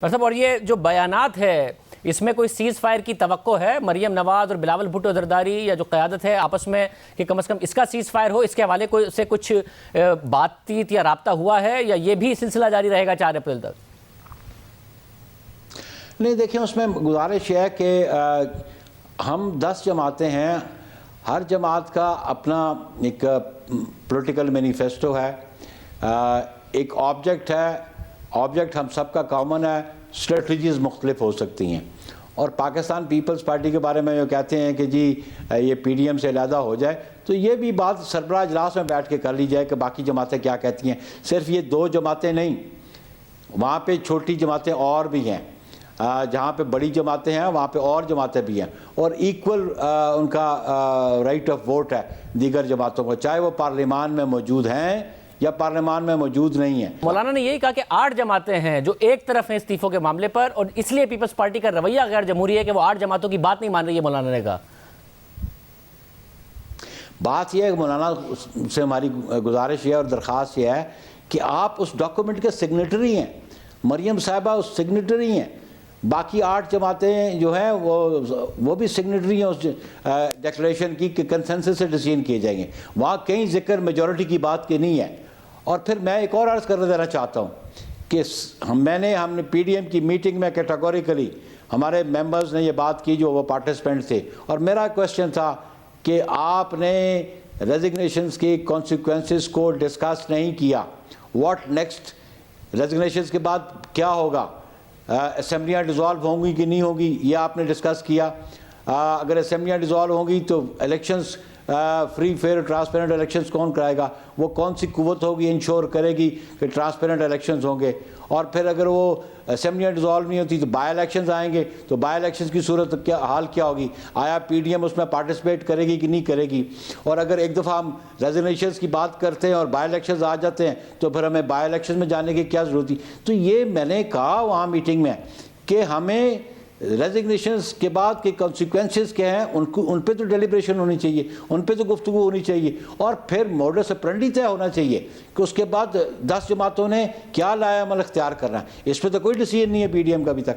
मतलब और ये जो बयानात है इसमें कोई सीज़ फायर की तवक्को है? मरियम नवाज और बिलावल भुट्टो जरदारी या जो क़यादत है आपस में कि कम से कम इसका सीज़ फायर हो, इसके हवाले से कुछ बातचीत या राब्ता हुआ है या ये भी सिलसिला जारी रहेगा 4 अप्रैल तक? नहीं, देखिए उसमें गुजारिश है कि हम 10 जमातें हैं, हर जमात का अपना एक पॉलिटिकल मैनिफेस्टो है, एक ऑब्जेक्ट है, ऑब्जेक्ट हम सब का कॉमन है, स्ट्रेटजीज़ मुख्तलिफ हो सकती हैं। और पाकिस्तान पीपल्स पार्टी के बारे में जो कहते हैं कि जी ये PDM से अलहदा हो जाए, तो ये भी बात सरबराह इजलास में बैठ के कर ली जाए कि बाकी जमातें क्या कहती हैं। सिर्फ ये 2 जमातें नहीं, वहाँ पे छोटी जमातें और भी हैं, जहाँ पे बड़ी जमातें हैं वहाँ पे और जमातें भी हैं, और इक्वल उनका राइट ऑफ वोट है दीगर जमातों को, चाहे वो पार्लियामान में मौजूद हैं या पार्लियामान में मौजूद नहीं है। मौलाना ने यही कहा कि 8 जमातें हैं जो एक तरफ हैं इस्तीफों के मामले पर, और इसलिए पीपल्स पार्टी का रवैया गैर जमहूरी है कि वो 8 जमातों की बात नहीं मान रही है। मौलाना ने कहा बात यह है कि मौलाना से हमारी गुजारिश ये और दरख्वास्त ये है कि आप उस डॉक्यूमेंट के सिग्नेटरी हैं, मरियम साहिबा उस सिग्नेटरी हैं, बाकी 8 जमातें जो हैं वो भी सिग्नेटरी हैं उस डिक्लेरेशन की कि कंसेंसस से डिसीजन किए जाएंगे। वहाँ कहीं जिक्र मेजॉरिटी की बात की नहीं है। और फिर मैं एक और अर्ज़ कर देना चाहता हूँ कि हमने PDM की मीटिंग में कैटेगोरिकली हमारे मेंबर्स ने ये बात की जो वो पार्टिसिपेंट थे, और मेरा क्वेश्चन था कि आपने रेजिग्नेशंस की कॉन्सिक्वेंसेस को डिस्कस नहीं किया। व्हाट नेक्स्ट, रेजिग्नेशंस के बाद क्या होगा, असेंबलियाँ डिज़ोल्व होंगी कि नहीं होगी, ये आपने डिस्कस किया। अगर असेंबलियाँ डिज़ोल्व होंगी तो elections free fair transparent elections कौन कराएगा, वो कौन सी कुव्वत होगी इंश्योर करेगी कि ट्रांसपेरेंट इलेक्शंस होंगे। और फिर अगर वो असेंबलियाँ डिज़ोल्व नहीं होती तो बाई इलेक्शंस आएंगे, तो बाई इलेक्शंस की सूरत क्या हाल क्या होगी, आया PDM उसमें पार्टिसिपेट करेगी कि नहीं करेगी। और अगर एक दफ़ा हम रेजिग्नेशंस की बात करते हैं और बाई इलेक्शंस आ जाते हैं तो फिर हमें बाई इलेक्शन में जाने की क्या ज़रूरत थी। तो ये मैंने कहा वहाँ मीटिंग में कि हमें रेजिग्नेशंस के बाद के कॉन्सिक्वेंसेस क्या हैं उन पे तो डेलिब्रेशन होनी चाहिए, उन पे तो गुफ्तगू होनी चाहिए, और फिर मॉडस ऑपरेंडी तय होना चाहिए कि उसके बाद 10 जमातों ने क्या लाया अमल अख्तियार करना है। इस पर तो कोई डिसीजन नहीं है PDM का अभी तक।